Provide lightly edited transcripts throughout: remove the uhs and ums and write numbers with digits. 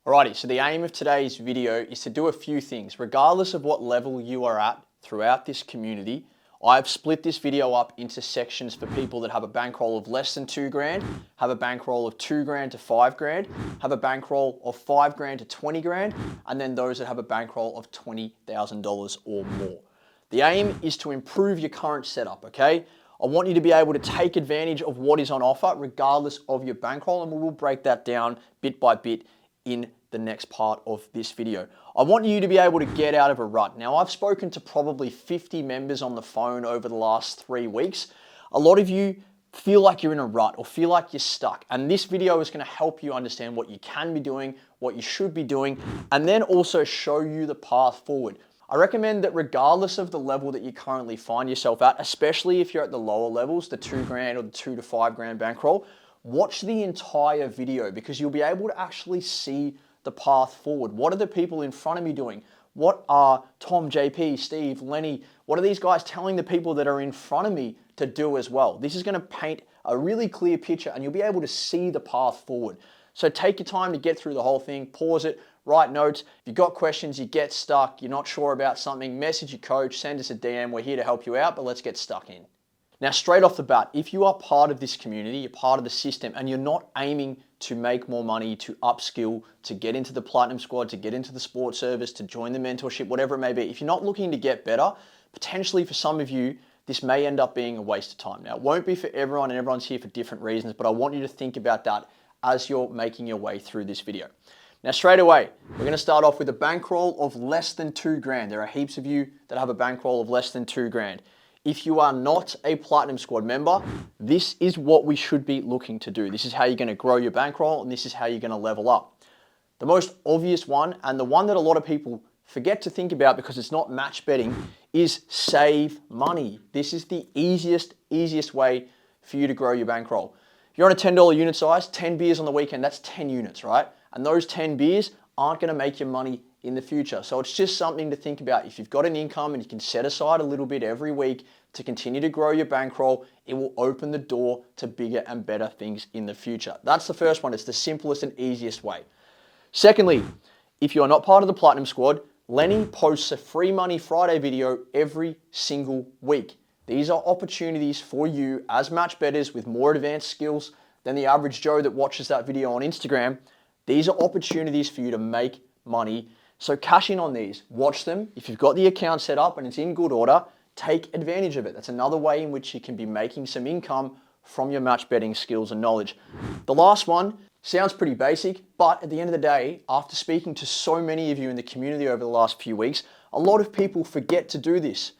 Alrighty, so the aim of today's video is to do a few things. Regardless of what level you are at throughout this community, I've split this video up into sections for people that have a bankroll of less than $2,000, have a bankroll of $2,000 to $5,000, have a bankroll of $5,000 to $20,000, and then those that have a bankroll of $20,000 or more. The aim is to improve your current setup, okay? I want you to be able to take advantage of what is on offer regardless of your bankroll, and we will break that down bit by bit in the next part of this video. I want you to be able to get out of a rut. Now, I've spoken to probably 50 members on the phone over the last 3 weeks. A lot of you feel like you're in a rut or feel like you're stuck. And this video is going to help you understand what you can be doing, what you should be doing, and then also show you the path forward. I recommend that regardless of the level that you currently find yourself at, especially if you're at the lower levels, the $2,000 or the $2,000 to $5,000 bankroll, watch the entire video because you'll be able to actually see the path forward. What are the people in front of me doing? What are Tom, JP, Steve, Lenny, what are these guys telling the people that are in front of me to do as well? This is going to paint a really clear picture and you'll be able to see the path forward. So take your time to get through the whole thing, pause it, write notes. If you've got questions, you get stuck, you're not sure about something, message your coach, send us a DM. We're here to help you out, but let's get stuck in. Now, straight off the bat, if you are part of this community, you're part of the system, and you're not aiming to make more money, to upskill, to get into the Platinum Squad, to get into the sports service, to join the mentorship, whatever it may be, if you're not looking to get better, potentially for some of you, this may end up being a waste of time. Now, it won't be for everyone, and everyone's here for different reasons, but I want you to think about that as you're making your way through this video. Now, straight away, we're going to start off with a bankroll of less than $2,000. There are heaps of you that have a bankroll of less than $2,000. If you are not a Platinum Squad member, this is what we should be looking to do. This is how you're going to grow your bankroll, and this is how you're going to level up. The most obvious one, and the one that a lot of people forget to think about because it's not match betting, is save money. This is the easiest way for you to grow your bankroll. If you're on a $10 unit size, 10 beers on the weekend, that's 10 units, right? And those 10 beers aren't going to make you money in the future. So it's just something to think about. If you've got an income and you can set aside a little bit every week to continue to grow your bankroll, it will open the door to bigger and better things in the future. That's the first one. It's the simplest and easiest way. Secondly, if you are not part of the Platinum Squad, Lenny posts a Free Money Friday video every single week. These are opportunities for you as match bettors with more advanced skills than the average Joe that watches that video on Instagram. These are opportunities for you to make money. So cash in on these, watch them. If you've got the account set up and it's in good order, take advantage of it. That's another way in which you can be making some income from your match betting skills and knowledge. The last one sounds pretty basic, but at the end of the day, after speaking to so many of you in the community over the last few weeks, a lot of people forget to do this.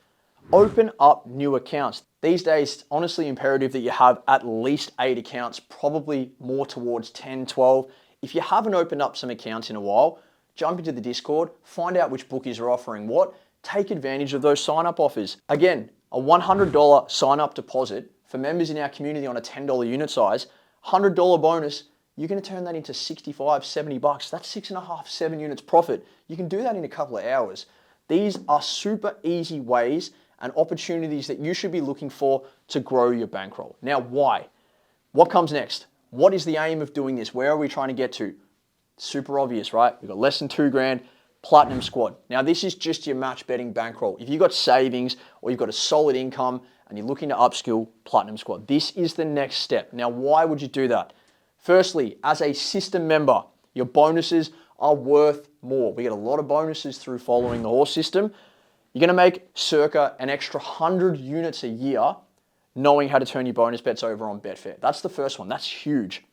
Open up new accounts. These days, it's honestly imperative that you have at least 8 accounts, probably more towards 10, 12. If you haven't opened up some accounts in a while, jump into the Discord, find out which bookies are offering what, take advantage of those sign-up offers. Again, a $100 sign-up deposit for members in our community on a $10 unit size, $100 bonus, you're going to turn that into 65, 70 bucks. That's 6.5, 7 units profit. You can do that in a couple of hours. These are super easy ways and opportunities that you should be looking for to grow your bankroll. Now, why? What comes next? What is the aim of doing this? Where are we trying to get to? Super obvious, right? We've got less than $2,000, Platinum Squad. Now, this is just your match betting bankroll. If you've got savings or you've got a solid income and you're looking to upskill, Platinum Squad. This is the next step. Now, why would you do that? Firstly, as a system member, your bonuses are worth more. We get a lot of bonuses through following the horse system. You're going to make circa an extra 100 units a year knowing how to turn your bonus bets over on Betfair. That's the first one. That's huge.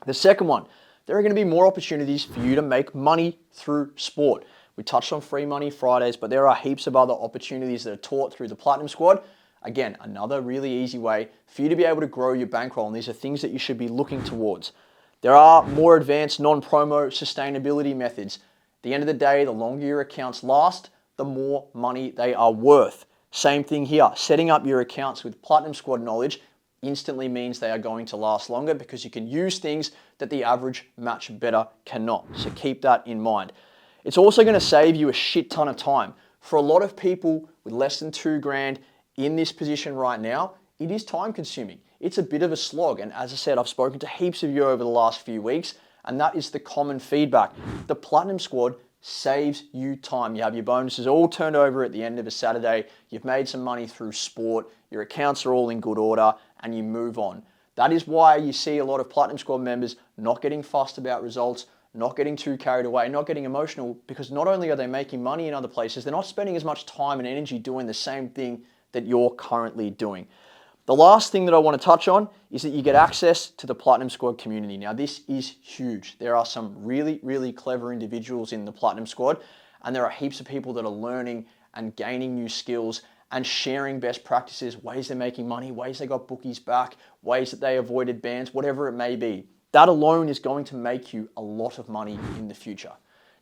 The second one, there are going to be more opportunities for you to make money through sport. We touched on Free Money Fridays, but there are heaps of other opportunities that are taught through the Platinum Squad. Again, another really easy way for you to be able to grow your bankroll, and these are things that you should be looking towards. There are more advanced non-promo sustainability methods. At the end of the day, the longer your accounts last, the more money they are worth. Same thing here. Setting up your accounts with Platinum Squad knowledge instantly means they are going to last longer because you can use things that the average match bettor cannot. So keep that in mind. It's also going to save you a shit ton of time. For a lot of people with less than $2,000 in this position right now, it is time consuming. It's a bit of a slog. And as I said, I've spoken to heaps of you over the last few weeks, and that is the common feedback. The Platinum Squad saves you time. You have your bonuses all turned over at the end of a Saturday. You've made some money through sport. Your accounts are all in good order, and you move on. That is why you see a lot of Platinum Squad members not getting fussed about results, not getting too carried away, not getting emotional, because not only are they making money in other places, they're not spending as much time and energy doing the same thing that you're currently doing. The last thing that I want to touch on is that you get access to the Platinum Squad community. Now, this is huge. There are some really, really clever individuals in the Platinum Squad, and there are heaps of people that are learning and gaining new skills and sharing best practices, ways they're making money, ways they got bookies back, ways that they avoided bans, whatever it may be. That alone is going to make you a lot of money in the future.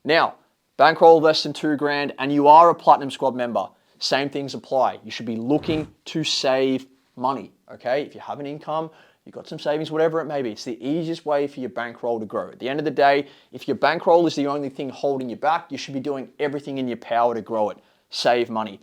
Now, bankroll less than $2,000 and you are a Platinum Squad member, same things apply. You should be looking to save money, okay? If you have an income, you've got some savings, whatever it may be, it's the easiest way for your bankroll to grow. At the end of the day, if your bankroll is the only thing holding you back, you should be doing everything in your power to grow it. Save money.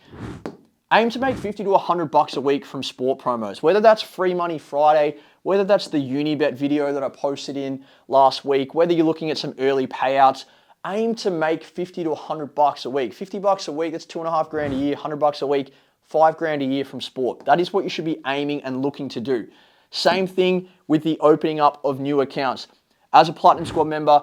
Aim to make 50 to 100 bucks a week from sport promos, whether that's Free Money Friday, whether that's the Unibet video that I posted in last week, whether you're looking at some early payouts. Aim to make 50 to 100 bucks a week. 50 bucks a week, that's $2,500 a year. 100 bucks a week, $5,000 a year from sport. That is what you should be aiming and looking to do. Same thing with the opening up of new accounts. As a Platinum Squad member,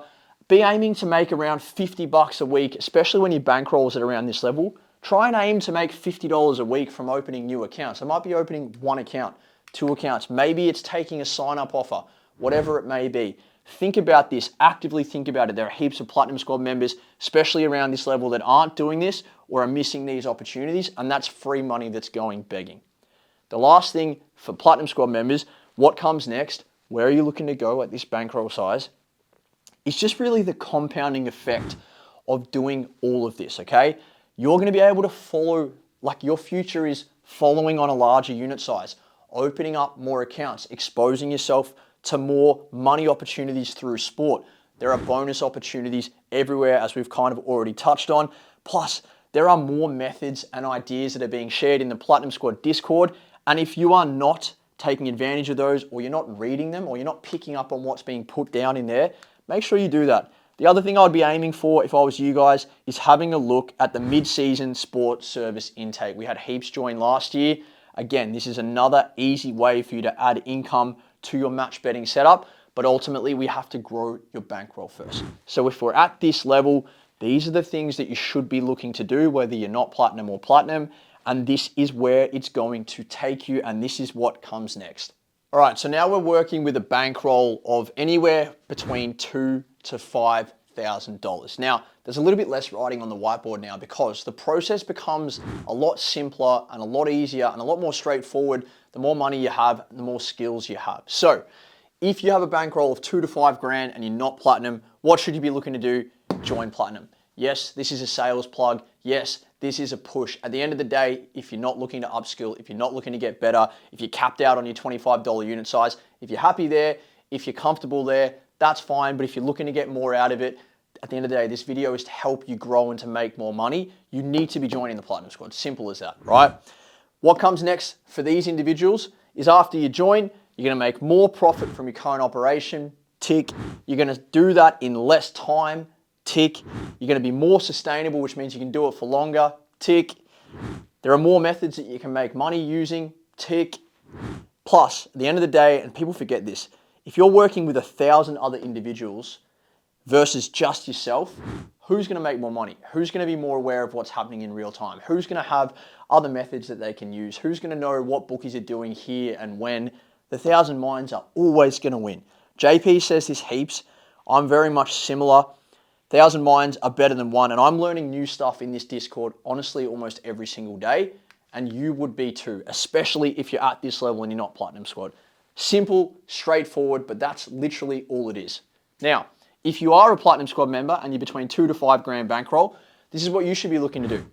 be aiming to make around 50 bucks a week, especially when your bankroll is at around this level. Try and aim to make $50 a week from opening new accounts. It might be opening one account, two accounts. Maybe it's taking a sign-up offer, whatever it may be. Think about this, actively think about it. There are heaps of Platinum Squad members, especially around this level, that aren't doing this or are missing these opportunities, and that's free money that's going begging. The last thing for Platinum Squad members, what comes next, where are you looking to go at this bankroll size, it's just really the compounding effect of doing all of this, okay? You're going to be able to follow, like your future is following on a larger unit size, opening up more accounts, exposing yourself to more money opportunities through sport. There are bonus opportunities everywhere, as we've kind of already touched on. Plus, there are more methods and ideas that are being shared in the Platinum Squad Discord. And if you are not taking advantage of those, or you're not reading them, or you're not picking up on what's being put down in there, make sure you do that. The other thing I'd be aiming for, if I was you guys, is having a look at the mid-season sports service intake. We had heaps join last year. Again, this is another easy way for you to add income to your match betting setup, but ultimately we have to grow your bankroll first. So if we're at this level, these are the things that you should be looking to do, whether you're not platinum or platinum, and this is where it's going to take you, and this is what comes next. All right, so now we're working with a bankroll of anywhere between $2,000 to $5,000. Now, there's a little bit less writing on the whiteboard now because the process becomes a lot simpler and a lot easier and a lot more straightforward the more money you have, the more skills you have. So if you have a bankroll of $2,000 to $5,000 and you're not platinum, what should you be looking to do? Join platinum. Yes, this is a sales plug. Yes, this is a push. At the end of the day, if you're not looking to upskill, if you're not looking to get better, if you're capped out on your $25 unit size, if you're happy there, if you're comfortable there, that's fine. But if you're looking to get more out of it, at the end of the day, this video is to help you grow and to make more money. You need to be joining the Platinum Squad. Simple as that, right? What comes next for these individuals is after you join, you're going to make more profit from your current operation, tick. You're going to do that in less time, tick. You're going to be more sustainable, which means you can do it for longer, tick. There are more methods that you can make money using, tick. Plus, at the end of the day, and people forget this, if you're working with 1,000 other individuals versus just yourself, who's going to make more money? Who's going to be more aware of what's happening in real time? Who's going to have other methods that they can use? Who's going to know what bookies are doing here and when? The 1,000 minds are always going to win. JP says this heaps. I'm very much similar. 1,000 minds are better than one, and I'm learning new stuff in this Discord, honestly, almost every single day, and you would be too, especially if you're at this level and you're not Platinum Squad. Simple, straightforward, but that's literally all it is. Now, if you are a Platinum Squad member and you're between $2,000 to $5,000 bankroll, this is what you should be looking to do.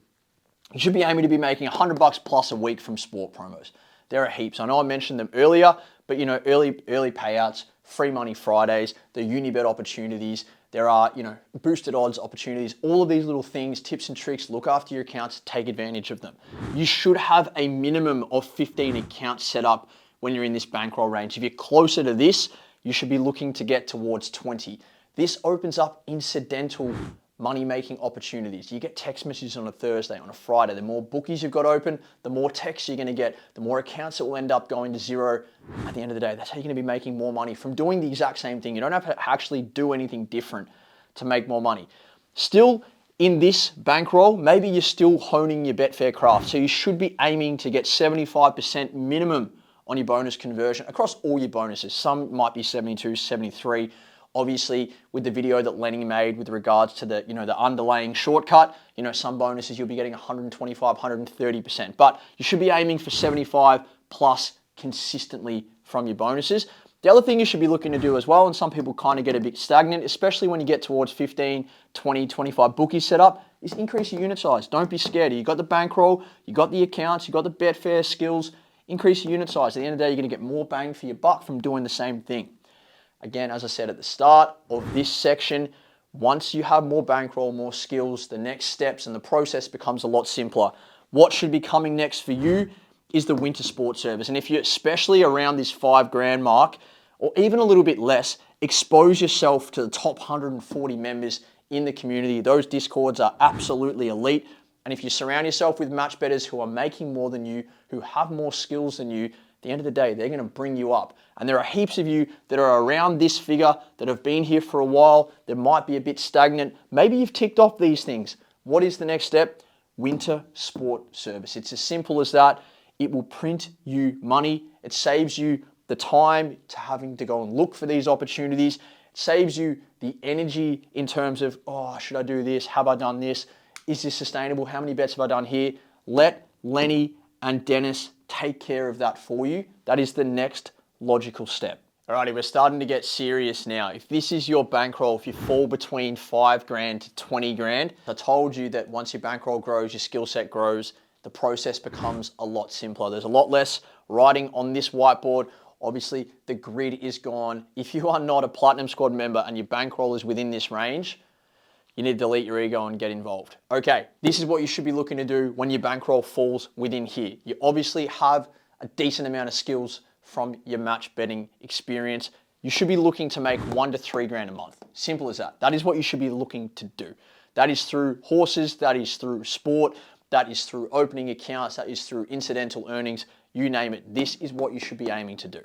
You should be aiming to be making 100 bucks plus a week from sport promos. There are heaps. I know I mentioned them earlier, but you know, early payouts, Free Money Fridays, the Unibet opportunities, there are, you know, boosted odds opportunities, all of these little things, tips and tricks, look after your accounts, take advantage of them. You should have a minimum of 15 accounts set up when you're in this bankroll range. If you're closer to this, you should be looking to get towards 20. This opens up incidental money-making opportunities. You get text messages on a Thursday, on a Friday. The more bookies you've got open, the more texts you're going to get, the more accounts that will end up going to zero. At the end of the day, that's how you're going to be making more money from doing the exact same thing. You don't have to actually do anything different to make more money. Still, in this bankroll, maybe you're still honing your Betfair craft. So you should be aiming to get 75% minimum on your bonus conversion across all your bonuses. Some might be 72, 73. Obviously, with the video that Lenny made with regards to the, the underlaying shortcut, some bonuses you'll be getting 125, 130%. But you should be aiming for 75 plus consistently from your bonuses. The other thing you should be looking to do as well, and some people kind of get a bit stagnant, especially when you get towards 15, 20, 25 bookies set up, is increase your unit size. Don't be scared. You got the bankroll, you got the accounts, you got the Betfair skills, increase your unit size. At the end of the day, you're going to get more bang for your buck from doing the same thing. Again, as I said at the start of this section, once you have more bankroll, more skills, the next steps and the process becomes a lot simpler. What should be coming next for you is the winter sports service. And if you're especially around this $5,000 mark, or even a little bit less, expose yourself to the top 140 members in the community. Those Discords are absolutely elite. And if you surround yourself with match bettors who are making more than you, who have more skills than you, at the end of the day, they're going to bring you up. And there are heaps of you that are around this figure that have been here for a while, that might be a bit stagnant. Maybe you've ticked off these things. What is the next step? Winter sport service. It's as simple as that. It will print you money. It saves you the time to having to go and look for these opportunities. It saves you the energy in terms of, oh, should I do this? Have I done this? Is this sustainable? How many bets have I done here? Let Lenny and Dennis take care of that for you. That is the next logical step. Alrighty, we're starting to get serious now. If this is your bankroll, if you fall between $5,000 to $20,000, I told you that once your bankroll grows, your skill set grows, the process becomes a lot simpler. There's a lot less writing on this whiteboard. Obviously, the grid is gone. If you are not a Platinum Squad member and your bankroll is within this range, you need to delete your ego and get involved. Okay, this is what you should be looking to do when your bankroll falls within here. You obviously have a decent amount of skills from your match betting experience. You should be looking to make $1,000 to $3,000 a month. Simple as that. That is what you should be looking to do. That is through horses, that is through sport, that is through opening accounts, that is through incidental earnings, you name it. This is what you should be aiming to do.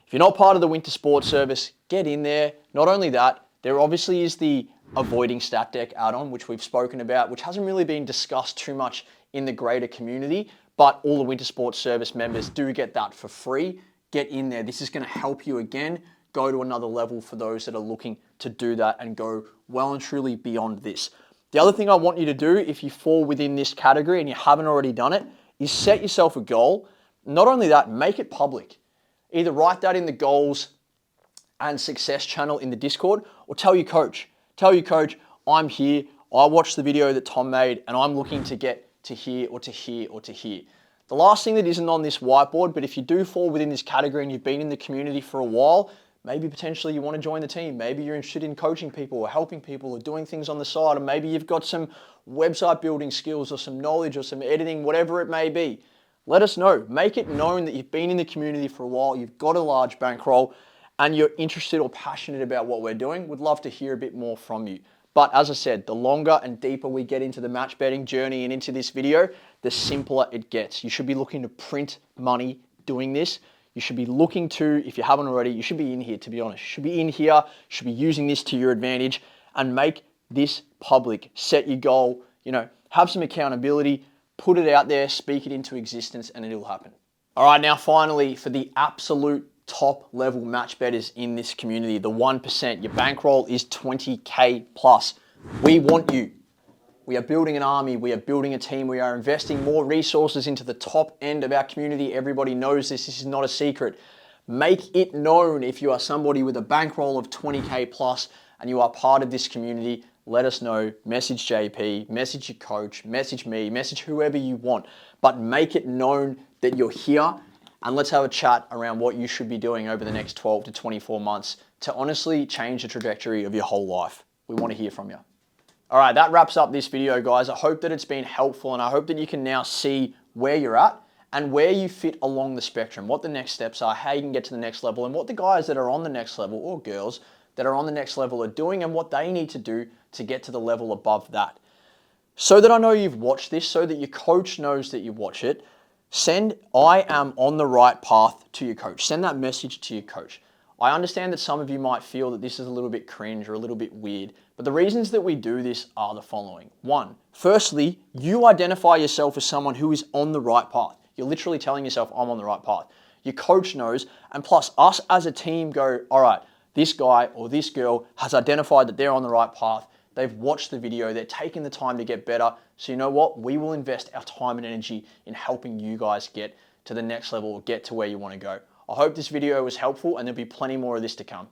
If you're not part of the winter sports service, get in there. Not only that, there obviously is the avoiding stat deck add-on, which we've spoken about, which hasn't really been discussed too much in the greater community, but all the winter sports service members do get that for free. Get in there. This is going to help you again go to another level for those that are looking to do that and go well and truly beyond this. The other thing I want you to do, if you fall within this category and you haven't already done it, is set yourself a goal. Not only that, make it public. Either write that in the goals and success channel in the Discord, or tell your coach. Tell your coach, I'm here, I watched the video that Tom made, and I'm looking to get to here or to here or to here. The last thing that isn't on this whiteboard, but if you do fall within this category and you've been in the community for a while, maybe potentially you want to join the team. Maybe you're interested in coaching people or helping people or doing things on the side, or maybe you've got some website building skills or some knowledge or some editing, whatever it may be. Let us know. Make it known that you've been in the community for a while, you've got a large bankroll, and you're interested or passionate about what we're doing. We'd love to hear a bit more from you. But as I said, the longer and deeper we get into the match betting journey and into this video, the simpler it gets. You should be looking to print money doing this. You should be looking to, if you haven't already, you should be in here, to be honest. You should be in here, you should be using this to your advantage and make this public. Set your goal, have some accountability, put it out there, speak it into existence, and it'll happen. All right, now finally, for the absolute top level match bettors in this community, the 1%, your bankroll is 20K plus. We want you. We are building an army, we are building a team, we are investing more resources into the top end of our community. Everybody knows this is not a secret. Make it known if you are somebody with a bankroll of 20K plus and you are part of this community. Let us know, message JP, message your coach, message me, message whoever you want, but make it known that you're here, and let's have a chat around what you should be doing over the next 12 to 24 months to honestly change the trajectory of your whole life. We want to hear from you. All right, that wraps up this video, guys. I hope that it's been helpful, and I hope that you can now see where you're at and where you fit along the spectrum, what the next steps are, how you can get to the next level, and what the guys that are on the next level, or girls, that are on the next level are doing and what they need to do to get to the level above that. So that I know you've watched this, so that your coach knows that you watch it, send "I am on the right path" to your coach. Send that message to your coach. I understand that some of you might feel that this is a little bit cringe or a little bit weird, but the reasons that we do this are the following. One, firstly, you identify yourself as someone who is on the right path. You're literally telling yourself, I'm on the right path. Your coach knows, and plus us as a team go, all right, this guy or this girl has identified that they're on the right path. They've watched the video, they're taking the time to get better. So you know what? We will invest our time and energy in helping you guys get to the next level or get to where you want to go. I hope this video was helpful, and there'll be plenty more of this to come.